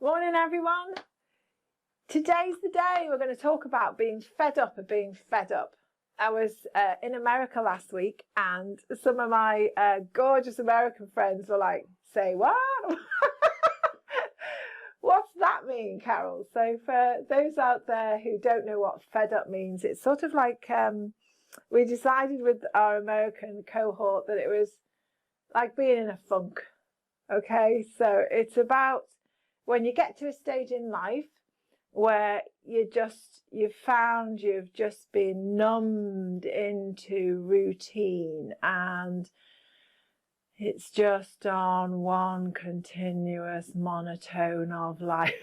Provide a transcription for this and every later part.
Morning everyone. Today's the day we're going to talk about being fed up of being fed up. I was in America last week and some of my gorgeous American friends were like, say what? What's that mean, Carol? So for those out there who don't know what fed up means, it's sort of like we decided with our American cohort that it was like being in a funk. Okay, so it's about when you get to a stage in life where you've just been numbed into routine and it's just on one continuous monotone of life.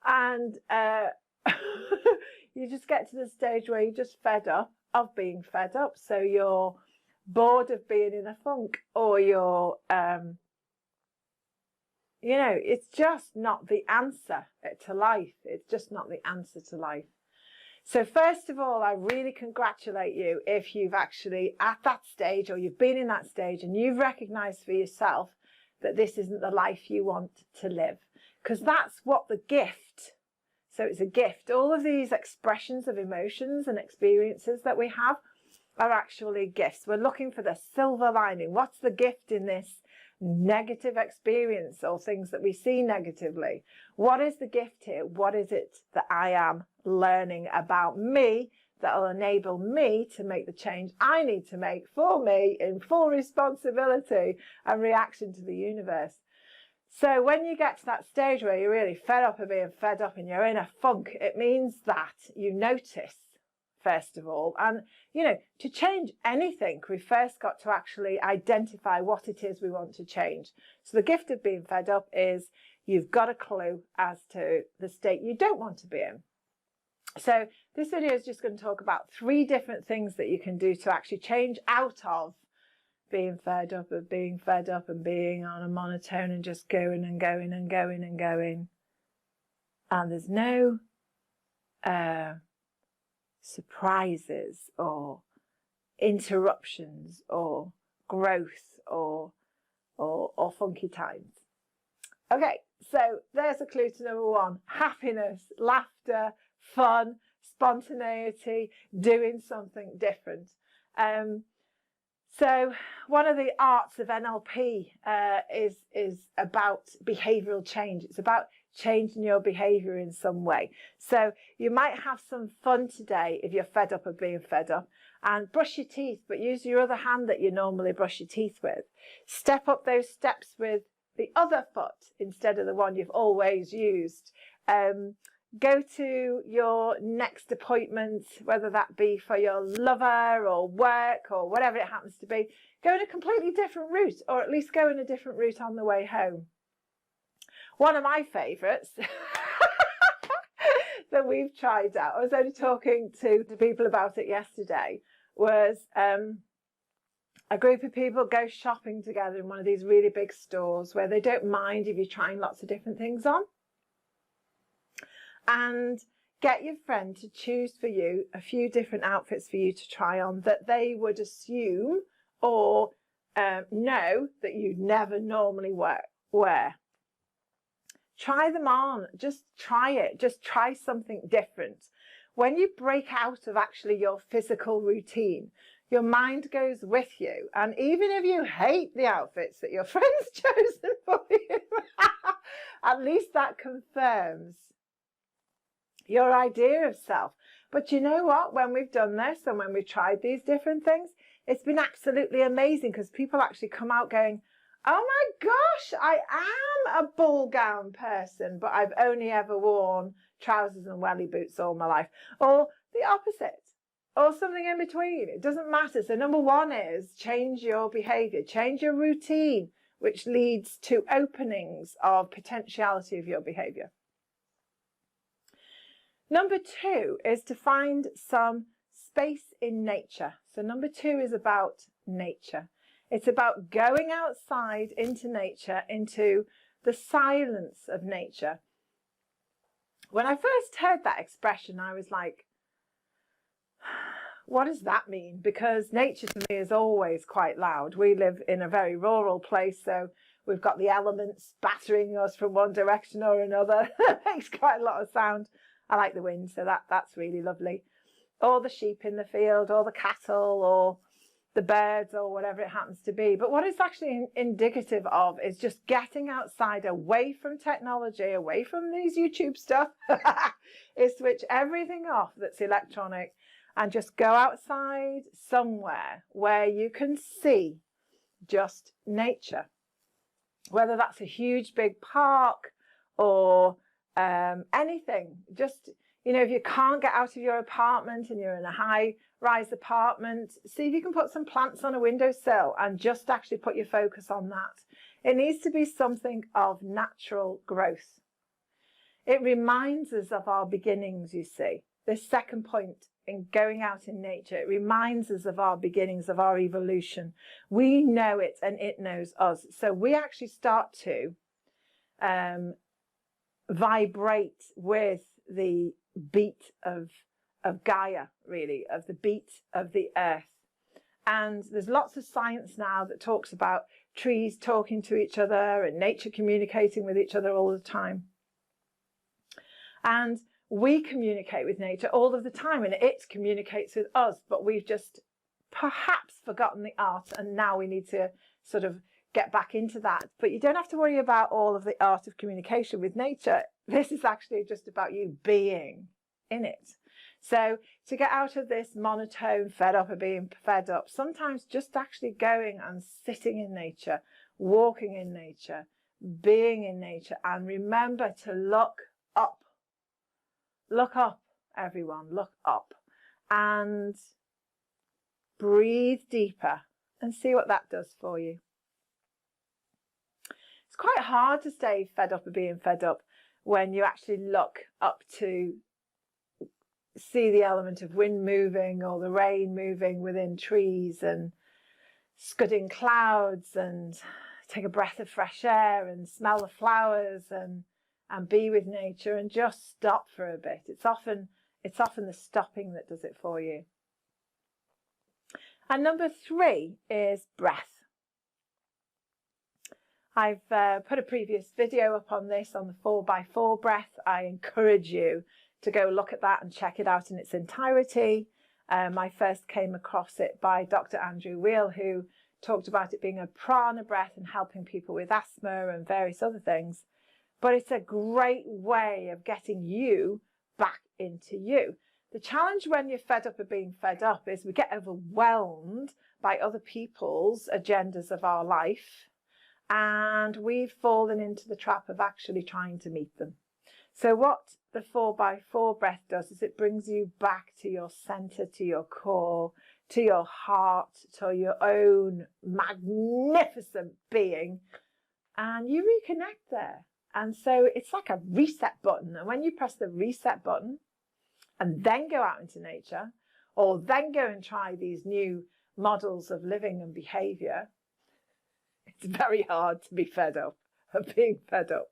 And you just get to the stage where you're just fed up of being fed up. So you're bored of being in a funk, or you're, it's just not the answer to life. It's just not the answer to life. So first of all, I really congratulate you if you've actually at that stage, or you've been in that stage and you've recognized for yourself that this isn't the life you want to live, because that's what the gift. So it's a gift. All of these expressions of emotions and experiences that we have are actually gifts. We're looking for the silver lining. What's the gift in this negative experience or things that we see negatively? What is the gift here? What is it that I am learning about me that will enable me to make the change I need to make for me in full responsibility and reaction to the universe? So when you get to that stage where you're really fed up of being fed up and you're in a funk, it means that you notice, first of all, and, to change anything, we've first got to actually identify what it is we want to change. So the gift of being fed up is you've got a clue as to the state you don't want to be in. So this video is just going to talk about 3 different things that you can do to actually change out of being fed up of being fed up and being on a monotone and just going and going and going and going. And there's no surprises or interruptions or growth or funky times. Okay, so there's a clue to number 1. Happiness, laughter, fun, spontaneity, doing something different. So one of the arts of NLP is about behavioural change. It's about changing your behaviour in some way. So you might have some fun today if you're fed up of being fed up, and brush your teeth, but use your other hand that you normally brush your teeth with. Step up those steps with the other foot instead of the one you've always used. Go to your next appointment, whether that be for your lover or work or whatever it happens to be. Go in a completely different route, or at least go in a different route on the way home. One of my favourites that we've tried out, I was only talking to people about it yesterday, was a group of people go shopping together in one of these really big stores where they don't mind if you're trying lots of different things on. And get your friend to choose for you a few different outfits for you to try on that they would assume or know that you never normally wear. Try them on. Just try it. Just try something different. When you break out of actually your physical routine, your mind goes with you. And even if you hate the outfits that your friend's chosen for you, at least that confirms your idea of self. But you know what? When we've done this and when we've tried these different things, it's been absolutely amazing, because people actually come out going, oh my gosh, I am a ball gown person, but I've only ever worn trousers and welly boots all my life. Or the opposite, or something in between. It doesn't matter. So number 1 is change your behaviour, change your routine, which leads to openings of potentiality of your behaviour. Number 2 is to find some space in nature. So number 2 is about nature. It's about going outside into nature, into the silence of nature. When I first heard that expression, I was like, what does that mean? Because nature to me is always quite loud. We live in a very rural place, so we've got the elements battering us from one direction or another. It makes quite a lot of sound. I like the wind, so that's really lovely. Or the sheep in the field, or the cattle, or the birds, or whatever it happens to be. But what it's actually indicative of is just getting outside, away from technology, away from these YouTube stuff, is switch everything off that's electronic and just go outside somewhere where you can see just nature. Whether that's a huge big park or anything, just, you know, if you can't get out of your apartment and you're in a high-rise apartment, see if you can put some plants on a windowsill and just actually put your focus on that. It needs to be something of natural growth. It reminds us of our beginnings, you see. This second point in going out in nature, it reminds us of our beginnings, of our evolution. We know it and it knows us. So we actually start to vibrate with the beat of Gaia, really, of the beat of the earth. And there's lots of science now that talks about trees talking to each other and nature communicating with each other all the time. And we communicate with nature all of the time, and it communicates with us, but we've just perhaps forgotten the art, and now we need to sort of get back into that. But you don't have to worry about all of the art of communication with nature. This is actually just about you being in it. So to get out of this monotone, fed up of being fed up, sometimes just actually going and sitting in nature, walking in nature, being in nature, and remember to look up. Look up, everyone, look up, and breathe deeper and see what that does for you. It's quite hard to stay fed up of being fed up when you actually look up to see the element of wind moving or the rain moving within trees and scudding clouds, and take a breath of fresh air and smell the flowers and be with nature and just stop for a bit. It's often the stopping that does it for you. And number 3 is breath. I've put a previous video up on this, on the 4x4 breath. I encourage you to go look at that and check it out in its entirety. I first came across it by Dr. Andrew Weil, who talked about it being a prana breath and helping people with asthma and various other things. But it's a great way of getting you back into you. The challenge when you're fed up of being fed up is we get overwhelmed by other people's agendas of our life, and we've fallen into the trap of actually trying to meet them. So what the 4x4 breath does is it brings you back to your center, to your core, to your heart, to your own magnificent being, and you reconnect there. And so it's like a reset button. And when you press the reset button and then go out into nature, or then go and try these new models of living and behavior, it's very hard to be fed up of being fed up.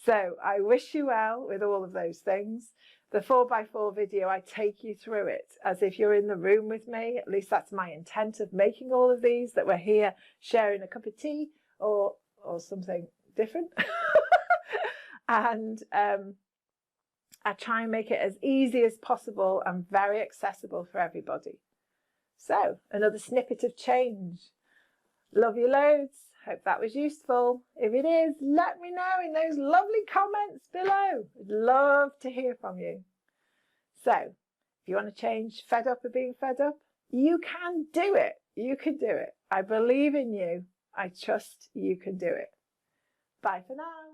So I wish you well with all of those things. The 4x4 video, I take you through it as if you're in the room with me. At least that's my intent of making all of these, that we're here sharing a cup of tea or something different. And I try and make it as easy as possible and very accessible for everybody. So, another snippet of change. Love you loads. Hope that was useful. If it is, let me know in those lovely comments below. I'd love to hear from you. So, if you want to change fed up of being fed up, you can do it. You can do it. I believe in you. I trust you can do it. Bye for now.